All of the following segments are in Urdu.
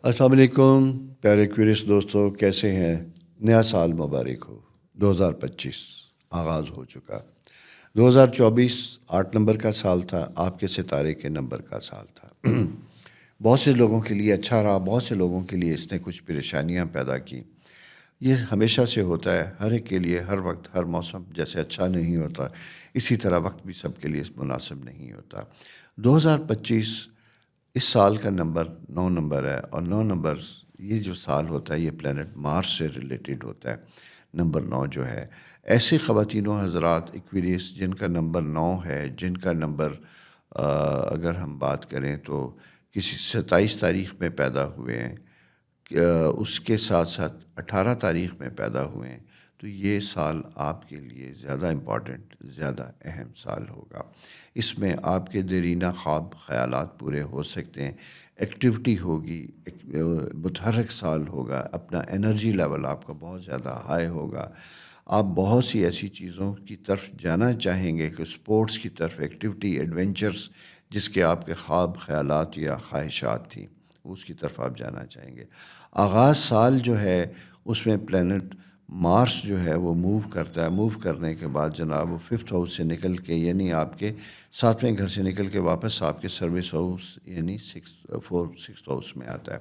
السلام علیکم پیارے ایکویریس دوستوں، کیسے ہیں؟ نیا سال مبارک ہو۔ 2025 آغاز ہو چکا۔ 2024 8 نمبر کا سال تھا، آپ کے ستارے کے نمبر کا سال تھا۔ بہت سے لوگوں کے لیے اچھا رہا، بہت سے لوگوں کے لیے اس نے کچھ پریشانیاں پیدا کی۔ یہ ہمیشہ سے ہوتا ہے، ہر ایک کے لیے ہر وقت ہر موسم جیسے اچھا نہیں ہوتا، اسی طرح وقت بھی سب کے لیے مناسب نہیں ہوتا۔ 2025 اس سال کا نمبر 9 نمبر ہے، اور 9 نمبر یہ جو سال ہوتا ہے یہ پلانٹ مارس سے ریلیٹڈ ہوتا ہے۔ نمبر 9 جو ہے، ایسے خواتین و حضرات ایکویریس جن کا نمبر 9 ہے، جن کا نمبر اگر ہم بات کریں تو کسی 27 تاریخ میں پیدا ہوئے ہیں، اس کے ساتھ ساتھ 18 تاریخ میں پیدا ہوئے ہیں، تو یہ سال آپ کے لیے زیادہ امپورٹنٹ، زیادہ اہم سال ہوگا۔ اس میں آپ کے دیرینہ خواب خیالات پورے ہو سکتے ہیں، ایکٹیویٹی ہوگی، متحرک سال ہوگا، اپنا انرجی لیول آپ کا بہت زیادہ ہائی ہوگا۔ آپ بہت سی ایسی چیزوں کی طرف جانا چاہیں گے کہ اسپورٹس کی طرف، ایکٹیویٹی، ایڈونچرس، جس کے آپ کے خواب خیالات یا خواہشات تھیں، اس کی طرف آپ جانا چاہیں گے۔ آغاز سال جو ہے اس میں پلانٹ مارس جو ہے وہ موو کرتا ہے، موو کرنے کے بعد جناب وہ 5th ہاؤس سے نکل کے، یعنی آپ کے 7ویں گھر سے نکل کے واپس آپ کے سروس ہاؤس یعنی 6th ہاؤس میں آتا ہے۔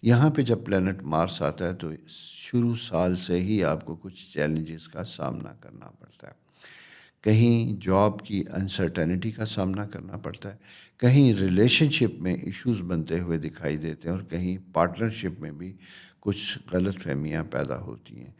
یہاں پہ جب پلانٹ مارس آتا ہے تو شروع سال سے ہی آپ کو کچھ چیلنجز کا سامنا کرنا پڑتا ہے۔ کہیں جاب کی انسرٹینٹی کا سامنا کرنا پڑتا ہے، کہیں ریلیشن شپ میں ایشوز بنتے ہوئے دکھائی دیتے ہیں، اور کہیں پارٹنرشپ میں بھی کچھ غلط فہمیاں پیدا ہوتی ہیں۔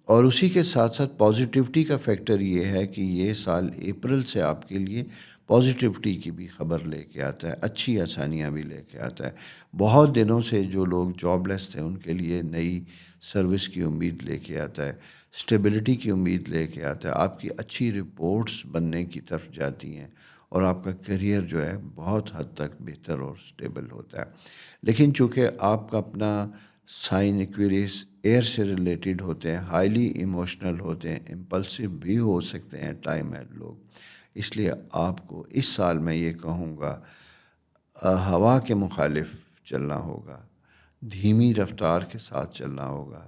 اور اسی کے ساتھ ساتھ پازیٹیوٹی کا فیکٹر یہ ہے کہ یہ سال اپریل سے آپ کے لیے پازیٹیوٹی کی بھی خبر لے کے آتا ہے، اچھی آسانیاں بھی لے کے آتا ہے۔ بہت دنوں سے جو لوگ جاب لیس تھے ان کے لیے نئی سروس کی امید لے کے آتا ہے، اسٹیبلٹی کی امید لے کے آتا ہے، آپ کی اچھی رپورٹس بننے کی طرف جاتی ہیں، اور آپ کا کیریئر جو ہے بہت حد تک بہتر اور اسٹیبل ہوتا ہے۔ لیکن چونکہ آپ کا اپنا سائن ایکویریس ایئر سے ریلیٹڈ ہوتے ہیں، ہائیلی ایموشنل ہوتے ہیں، امپلسو بھی ہو سکتے ہیں ٹائم ہے لوگ، اس لیے آپ کو اس سال میں یہ کہوں گا ہوا کے مخالف چلنا ہوگا، دھیمی رفتار کے ساتھ چلنا ہوگا،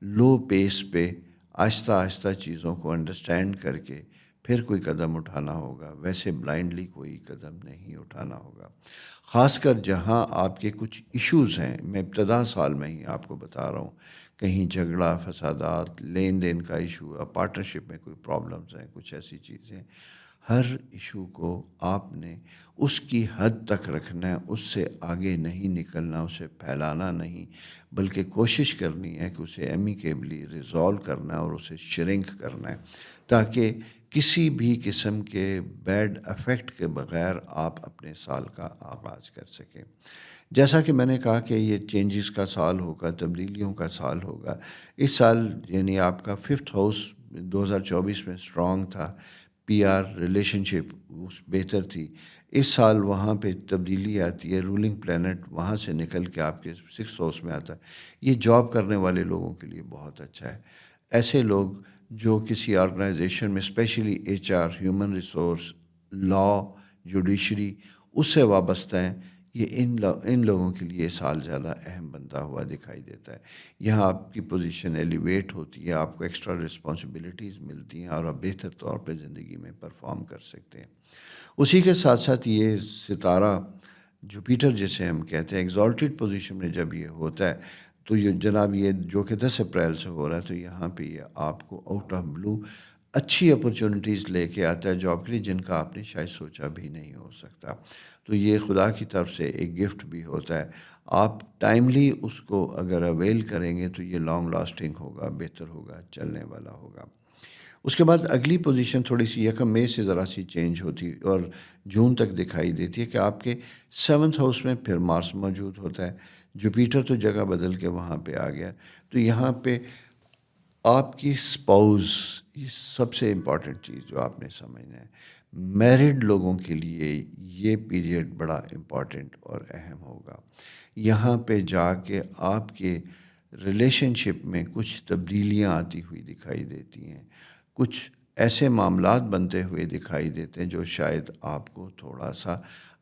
لو پیس پہ آہستہ آہستہ چیزوں کو انڈرسٹینڈ کر کے پھر کوئی قدم اٹھانا ہوگا، ویسے بلائنڈلی کوئی قدم نہیں اٹھانا ہوگا۔ خاص کر جہاں آپ کے کچھ ایشوز ہیں، میں ابتدا سال میں ہی آپ کو بتا رہا ہوں، کہیں جھگڑا فسادات، لین دین کا ایشو ہے، پارٹنرشپ میں کوئی پرابلمز ہیں، کچھ ایسی چیزیں، ہر ایشو کو آپ نے اس کی حد تک رکھنا ہے، اس سے آگے نہیں نکلنا، اسے پھیلانا نہیں، بلکہ کوشش کرنی ہے کہ اسے ایمیکیبلی ریزالو کرنا ہے اور اسے شرنک کرنا ہے، تاکہ کسی بھی قسم کے بیڈ افیکٹ کے بغیر آپ اپنے سال کا آغاز کر سکیں۔ جیسا کہ میں نے کہا کہ یہ چینجز کا سال ہوگا، تبدیلیوں کا سال ہوگا۔ اس سال یعنی آپ کا 5th ہاؤس 2024 میں اسٹرانگ تھا، پی آر ریلیشن شپ بہتر تھی۔ اس سال وہاں پہ تبدیلی آتی ہے، رولنگ پلانٹ وہاں سے نکل کے آپ کے 6th ہاؤس میں آتا ہے۔ یہ جاب کرنے والے لوگوں کے لیے بہت اچھا ہے۔ ایسے لوگ جو کسی آرگنائزیشن میں especially H R, human resource, law, judiciary اس سے وابستہ ہیں، یہ ان لوگوں کے لیے سال زیادہ اہم بنتا ہوا دکھائی دیتا ہے۔ یہاں آپ کی پوزیشن ایلیویٹ ہوتی ہے، آپ کو ایکسٹرا رسپانسبلٹیز ملتی ہیں، اور آپ بہتر طور پہ زندگی میں پرفارم کر سکتے ہیں۔ اسی کے ساتھ ساتھ یہ ستارہ جوپیٹر جسے ہم کہتے ہیں، ایگزالٹڈ پوزیشن میں جب یہ ہوتا ہے تو یہ جناب یہ جو کہ 10 اپریل سے ہو رہا ہے، تو یہاں پہ یہ آپ کو آؤٹ آف بلو اچھی اپرچونٹیز لے کے آتا ہے جاب کے لیے، جن کا آپ نے شاید سوچا بھی نہیں ہو سکتا۔ تو یہ خدا کی طرف سے ایک گفٹ بھی ہوتا ہے، آپ ٹائملی اس کو اگر اویل کریں گے تو یہ لانگ لاسٹنگ ہوگا، بہتر ہوگا، چلنے والا ہوگا۔ اس کے بعد اگلی پوزیشن تھوڑی سی 1 مئی سے ذرا سی چینج ہوتی اور جون تک دکھائی دیتی ہے کہ آپ کے 7th ہاؤس میں پھر مارس موجود ہوتا ہے، جوپیٹر تو جگہ بدل کے وہاں پہ آ گیا۔ تو یہاں پہ آپ کی اسپاؤز، یہ سب سے امپورٹنٹ چیز جو آپ نے سمجھنا ہے، میرڈ لوگوں کے لیے یہ پیریڈ بڑا امپورٹنٹ اور اہم ہوگا۔ یہاں پہ جا کے آپ کے ریلیشن شپ میں کچھ تبدیلیاں آتی ہوئی دکھائی دیتی ہیں، کچھ ایسے معاملات بنتے ہوئے دکھائی دیتے ہیں جو شاید آپ کو تھوڑا سا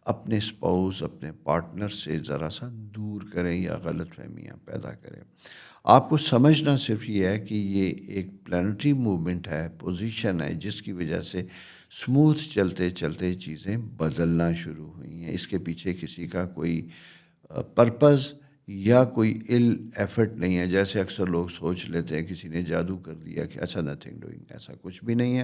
اپنے اسپاؤس اپنے پارٹنر سے ذرا سا دور کریں یا غلط فہمیاں پیدا کریں. آپ کو سمجھنا صرف یہ ہے کہ یہ ایک پلانٹری موومنٹ ہے، پوزیشن ہے، جس کی وجہ سے سموتھ چلتے چلتے چیزیں بدلنا شروع ہوئی ہیں. اس کے پیچھے کسی کا کوئی پرپز یا کوئی ایفرٹ نہیں ہے. جیسے اکثر لوگ سوچ لیتے ہیں کسی نے جادو کر دیا کہ اچھا نتھنگ ڈوئنگ، ایسا کچھ بھی نہیں ہے،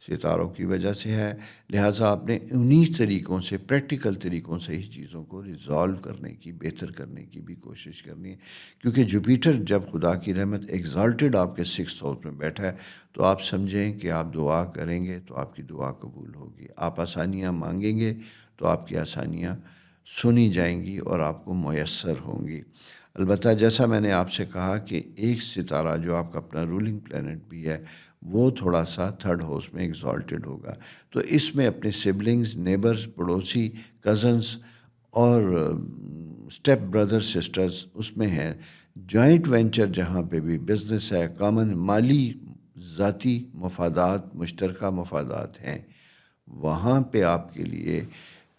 ستاروں کی وجہ سے ہے. لہٰذا آپ نے انہی طریقوں سے، پریکٹیکل طریقوں سے ہی چیزوں کو ریزالو کرنے کی، بہتر کرنے کی بھی کوشش کرنی ہے. کیونکہ جوپیٹر جب خدا کی رحمت ایگزالٹڈ آپ کے 6th ہاؤس میں بیٹھا ہے تو آپ سمجھیں کہ آپ دعا کریں گے تو آپ کی دعا قبول ہوگی، آپ آسانیاں مانگیں گے تو آپ کی آسانیاں سنی جائیں گی اور آپ کو میسر ہوں گی. البتہ جیسا میں نے آپ سے کہا کہ ایک ستارہ جو آپ کا اپنا رولنگ پلینٹ بھی ہے وہ تھوڑا سا 3rd ہاؤس میں ایگزالٹڈ ہوگا. تو اس میں اپنے سبلنگز، نیبرز، پڑوسی، کزنس اور اسٹیپ برادر سسٹرز اس میں ہیں. جوائنٹ وینچر جہاں پہ بھی بزنس ہے، کامن مالی ذاتی مفادات، مشترکہ مفادات ہیں، وہاں پہ آپ کے لیے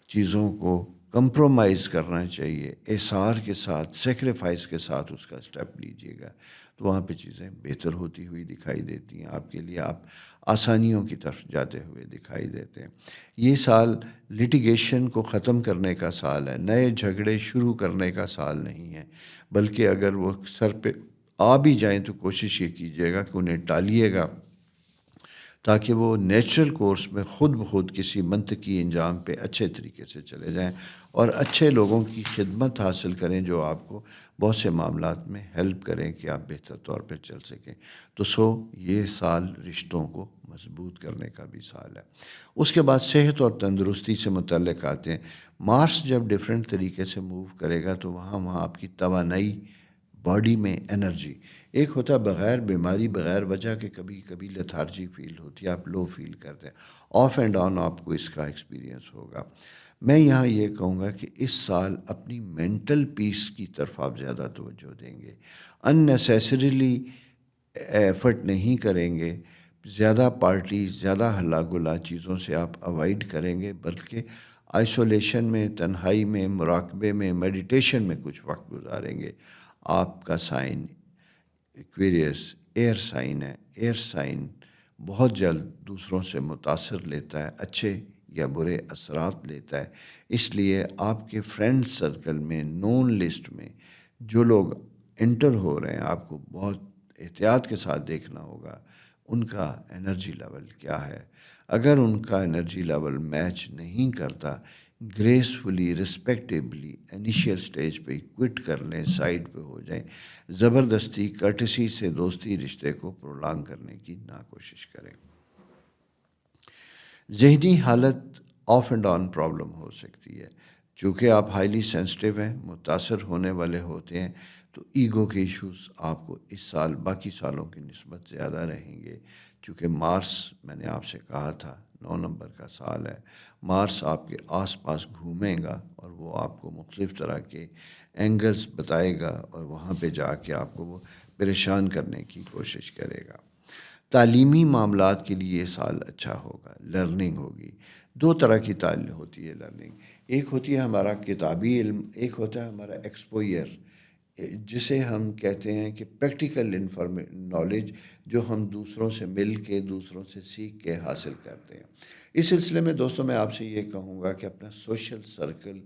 چیزوں کو کمپرومائز کرنا چاہیے، احصار کے ساتھ، سیکریفائس کے ساتھ اس کا اسٹیپ لیجیے گا تو وہاں پہ چیزیں بہتر ہوتی ہوئی دکھائی دیتی ہیں آپ کے لیے. آپ آسانیوں کی طرف جاتے ہوئے دکھائی دیتے ہیں. یہ سال لٹیگیشن کو ختم کرنے کا سال ہے، نئے جھگڑے شروع کرنے کا سال نہیں ہے، بلکہ اگر وہ سر پہ آ بھی جائیں تو کوشش یہ کیجیے گا کہ انہیں ٹالیے گا تاکہ وہ نیچرل کورس میں خود بخود کسی منطقی انجام پہ اچھے طریقے سے چلے جائیں اور اچھے لوگوں کی خدمت حاصل کریں جو آپ کو بہت سے معاملات میں ہیلپ کریں کہ آپ بہتر طور پہ چل سکیں. تو یہ سال رشتوں کو مضبوط کرنے کا بھی سال ہے. اس کے بعد صحت اور تندرستی سے متعلق آتے ہیں. مارس جب ڈفرینٹ طریقے سے موو کرے گا تو وہاں آپ کی توانائی، باڈی میں انرجی، ایک ہوتا ہے بغیر بیماری، بغیر وجہ کے کبھی کبھی لیتھارجی فیل ہوتی ہے، آپ لو فیل کرتے ہیں، آف اینڈ آن آپ کو اس کا ایکسپیرینس ہوگا. میں یہاں یہ کہوں گا کہ اس سال اپنی مینٹل پیس کی طرف آپ زیادہ توجہ دیں گے، ان نیسیسریلی ایفرٹ نہیں کریں گے، زیادہ پارٹی، زیادہ ہلا گلا چیزوں سے آپ اوائڈ کریں گے، بلکہ آئسولیشن میں، تنہائی میں، مراقبے میں، میڈیٹیشن میں کچھ وقت گزاریں گے. آپ کا سائن ایکویریس ایئر سائن ہے. ایئر سائن بہت جلد دوسروں سے متاثر لیتا ہے، اچھے یا برے اثرات لیتا ہے. اس لیے آپ کے فرینڈ سرکل میں، نون لسٹ میں جو لوگ انٹر ہو رہے ہیں آپ کو بہت احتیاط کے ساتھ دیکھنا ہوگا ان کا انرجی لیول کیا ہے. اگر ان کا انرجی لیول میچ نہیں کرتا، گریسفلی، رسپیکٹیبلی انیشیل سٹیج پہ کوئٹ کر لیں، سائڈ پہ ہو جائیں. زبردستی، کرٹسی سے دوستی رشتے کو پرولانگ کرنے کی نہ کوشش کریں. ذہنی حالت آف اینڈ آن پرابلم ہو سکتی ہے. چونکہ آپ ہائیلی سینسٹیو ہیں، متاثر ہونے والے ہوتے ہیں، تو ایگو کے ایشوز آپ کو اس سال باقی سالوں کی نسبت زیادہ رہیں گے. چونکہ مارس، میں نے آپ سے کہا تھا 9 نمبر کا سال ہے، مارس آپ کے آس پاس گھومے گا اور وہ آپ کو مختلف طرح کے اینگلز بتائے گا اور وہاں پہ جا کے آپ کو وہ پریشان کرنے کی کوشش کرے گا. تعلیمی معاملات کے لیے یہ سال اچھا ہوگا، لرننگ ہوگی. 2 طرح کی تعلیم ہوتی ہے لرننگ، ایک ہوتی ہے ہمارا کتابی علم، ایک ہوتا ہے ہمارا ایکسپوئر، جسے ہم کہتے ہیں کہ پریکٹیکل نالج، جو ہم دوسروں سے مل کے، دوسروں سے سیکھ کے حاصل کرتے ہیں. اس سلسلے میں دوستوں میں آپ سے یہ کہوں گا کہ اپنا سوشل سرکل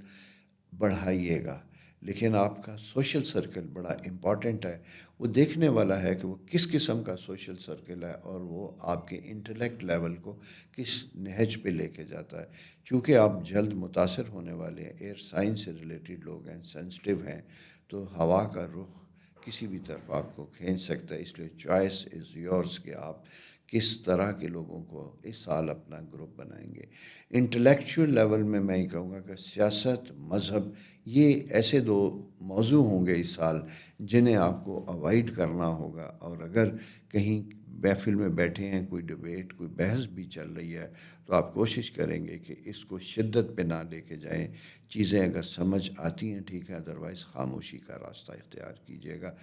بڑھائیے گا. لیکن آپ کا سوشل سرکل بڑا امپورٹنٹ ہے. وہ دیکھنے والا ہے کہ وہ کس قسم کا سوشل سرکل ہے اور وہ آپ کے انٹلیکٹ لیول کو کس نہج پہ لے کے جاتا ہے. چونکہ آپ جلد متاثر ہونے والے ہیں، ایئر سائن سے ریلیٹڈ لوگ ہیں، سینسٹیو ہیں، تو ہوا کا رخ کسی بھی طرف آپ کو کھینچ سکتا ہے. اس لیے چوائس از یورز کہ آپ کس طرح کے لوگوں کو اس سال اپنا گروپ بنائیں گے. انٹلیکچوئل لیول میں یہ کہوں گا کہ سیاست، مذہب، یہ ایسے 2 موضوع ہوں گے اس سال جنہیں آپ کو اوائڈ کرنا ہوگا. اور اگر کہیں محفل میں بیٹھے ہیں، کوئی ڈبیٹ، کوئی بحث بھی چل رہی ہے، تو آپ کوشش کریں گے کہ اس کو شدت پہ نہ لے کے جائیں. چیزیں اگر سمجھ آتی ہیں ٹھیک ہے، ادروائز خاموشی کا راستہ اختیار کیجیے گا.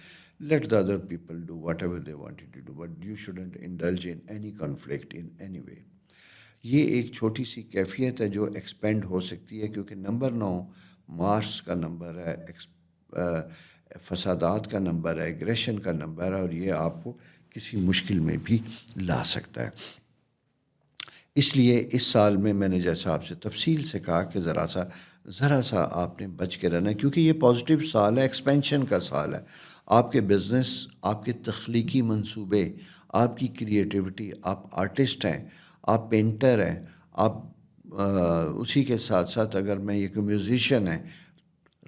Let the other people do whatever they wanted to do, but you shouldn't indulge in any conflict in any way. یہ ایک چھوٹی سی کیفیت ہے جو ایکسپینڈ ہو سکتی ہے، کیونکہ نمبر 9 مارس کا نمبر ہے، فسادات کا نمبر ہے، ایگریشن کا نمبر ہے، اور یہ آپ کو کسی مشکل میں بھی لا سکتا ہے۔ اس لیے اس سال میں نے جیسا آپ سے تفصیل سے کہا کہ ذرا سا آپ نے بچ کے رہنا ہے، کیونکہ یہ پازیٹیو سال ہے، ایکسپینشن کا سال ہے۔ آپ کے بزنس، آپ کے تخلیقی منصوبے، آپ کی کریٹیوٹی، آپ آرٹسٹ ہیں، آپ پینٹر ہیں، آپ اسی کے ساتھ ساتھ اگر میں یہ کہ میوزیشین ہیں،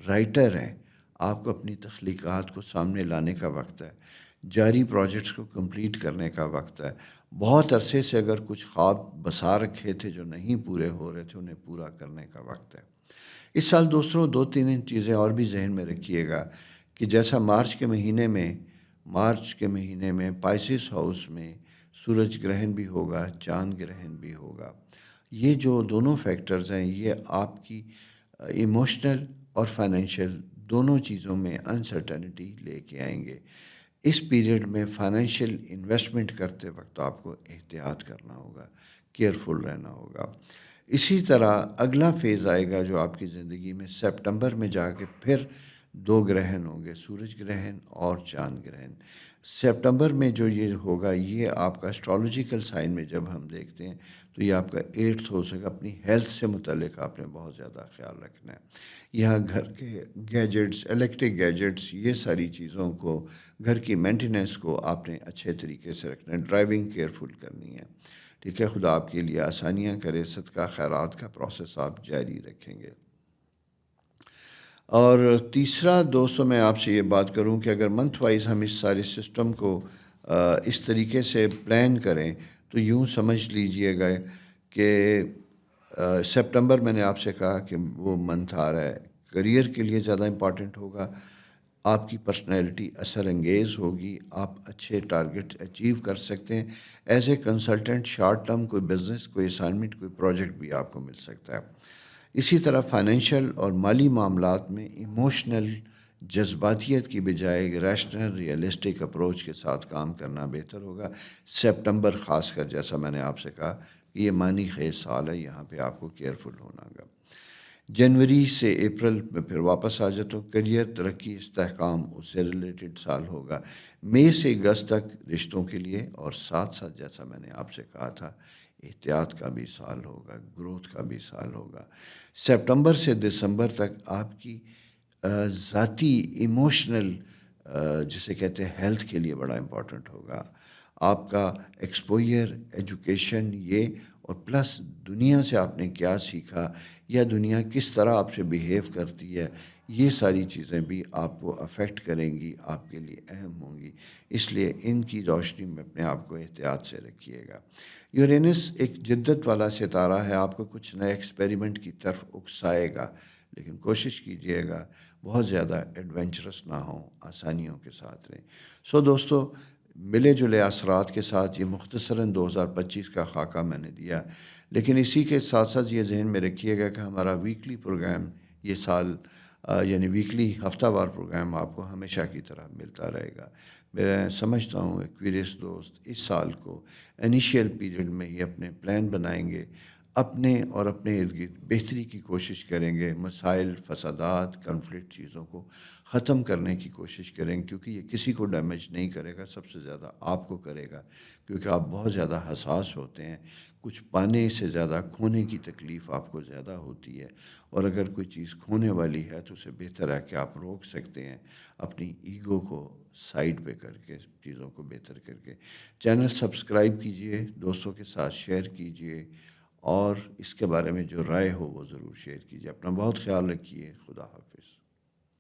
رائٹر ہیں، آپ کو اپنی تخلیقات کو سامنے لانے کا وقت ہے، جاری پروجیکٹس کو کمپلیٹ کرنے کا وقت ہے۔ بہت عرصے سے اگر کچھ خواب بسا رکھے تھے جو نہیں پورے ہو رہے تھے، انہیں پورا کرنے کا وقت ہے۔ اس سال دوستوں 2-3 چیزیں اور بھی ذہن میں رکھیے گا کہ جیسا مارچ کے مہینے میں پائسس ہاؤس میں سورج گرہن بھی ہوگا، چاند گرہن بھی ہوگا۔ یہ جو دونوں فیکٹرز ہیں یہ آپ کی ایموشنل اور فائنینشیل دونوں چیزوں میں انسرٹنٹی لے کے آئیں گے۔ اس پیریڈ میں فائنینشیل انویسٹمنٹ کرتے وقت آپ کو احتیاط کرنا ہوگا، کیئرفل رہنا ہوگا۔ اسی طرح اگلا فیز آئے گا جو آپ کی زندگی میں سپٹمبر میں جا کے پھر 2 گرہن ہوں گے، سورج گرہن اور چاند گرہن۔ سپٹمبر میں جو یہ ہوگا یہ آپ کا اسٹرالوجیکل سائن میں جب ہم دیکھتے ہیں تو یہ آپ کا 8th ہو سکے۔ اپنی ہیلتھ سے متعلق آپ نے بہت زیادہ خیال رکھنا ہے۔ یہاں گھر کے گیجٹس، الیکٹرک گیجٹس، یہ ساری چیزوں کو، گھر کی مینٹیننس کو آپ نے اچھے طریقے سے رکھنا ہے، ڈرائیونگ کیئرفل کرنی ہے، ٹھیک ہے۔ خدا آپ کے لیے آسانیاں کرے، صدقہ خیرات کا پروسیس آپ جاری رکھیں گے۔ اور تیسرا دوستوں میں آپ سے یہ بات کروں کہ اگر منتھ وائز ہم اس سارے سسٹم کو اس طریقے سے پلان کریں تو یوں سمجھ لیجئے گا کہ سپٹمبر میں نے آپ سے کہا کہ وہ منتھ آ رہا ہے، کریئر کے لیے زیادہ امپورٹنٹ ہوگا، آپ کی پرسنالٹی اثر انگیز ہوگی، آپ اچھے ٹارگٹ اچیو کر سکتے ہیں۔ As a consultant short term کوئی بزنس، کوئی اسائنمنٹ، کوئی پروجیکٹ بھی آپ کو مل سکتا ہے۔ اسی طرح فائنینشیل اور مالی معاملات میں ایموشنل جذباتیت کی بجائے ریشنل ریئلسٹک اپروچ کے ساتھ کام کرنا بہتر ہوگا۔ سپٹمبر خاص کر جیسا میں نے آپ سے کہا کہ یہ معنی خیز سال ہے، یہاں پہ آپ کو کیئرفل ہونا گا۔ جنوری سے اپریل میں پھر واپس آ جاتا ہوں، کریئر، ترقی، استحکام، اس سے ریلیٹڈ سال ہوگا۔ مئی سے اگست تک رشتوں کے لیے، اور ساتھ ساتھ جیسا میں نے آپ سے کہا تھا احتیاط کا بھی سال ہوگا، گروتھ کا بھی سال ہوگا۔ سپٹمبر سے دسمبر تک آپ کی ذاتی ایموشنل جسے کہتے ہیں ہیلتھ کے لیے بڑا امپورٹنٹ ہوگا۔ آپ کا ایکسپوئر، ایجوکیشن، یہ اور پلس دنیا سے آپ نے کیا سیکھا یا دنیا کس طرح آپ سے بیہیو کرتی ہے، یہ ساری چیزیں بھی آپ کو افیکٹ کریں گی، آپ کے لیے اہم ہوں گی۔ اس لیے ان کی روشنی میں اپنے آپ کو احتیاط سے رکھیے گا۔ یورینس ایک جدت والا ستارہ ہے، آپ کو کچھ نئے ایکسپیریمنٹ کی طرف اکسائے گا، لیکن کوشش کیجئے گا بہت زیادہ ایڈونچرس نہ ہوں، آسانیوں کے ساتھ رہیں۔ سو دوستو، ملے جلے اثرات کے ساتھ یہ مختصراً 2025 کا خاکہ میں نے دیا، لیکن اسی کے ساتھ ساتھ یہ ذہن میں رکھیے گا کہ ہمارا ویکلی پروگرام یہ سال یعنی ویکلی ہفتہ وار پروگرام آپ کو ہمیشہ کی طرح ملتا رہے گا۔ میں سمجھتا ہوں ایکویریس دوست اس سال کو انیشیل پیریڈ میں ہی اپنے پلان بنائیں گے، اپنے اور اپنے ارد گرد بہتری کی کوشش کریں گے، مسائل، فسادات، کنفلکٹ چیزوں کو ختم کرنے کی کوشش کریں گے، کیونکہ یہ کسی کو ڈیمیج نہیں کرے گا، سب سے زیادہ آپ کو کرے گا، کیونکہ آپ بہت زیادہ حساس ہوتے ہیں۔ کچھ پانے سے زیادہ کھونے کی تکلیف آپ کو زیادہ ہوتی ہے، اور اگر کوئی چیز کھونے والی ہے تو اسے بہتر ہے کہ آپ روک سکتے ہیں اپنی ایگو کو سائڈ پہ کر کے، چیزوں کو بہتر کر کے۔ چینل سبسکرائب کیجئے، دوستوں کے ساتھ شیئر کیجئے، اور اس کے بارے میں جو رائے ہو وہ ضرور شیئر کیجئے۔ اپنا بہت خیال رکھیے، خدا حافظ۔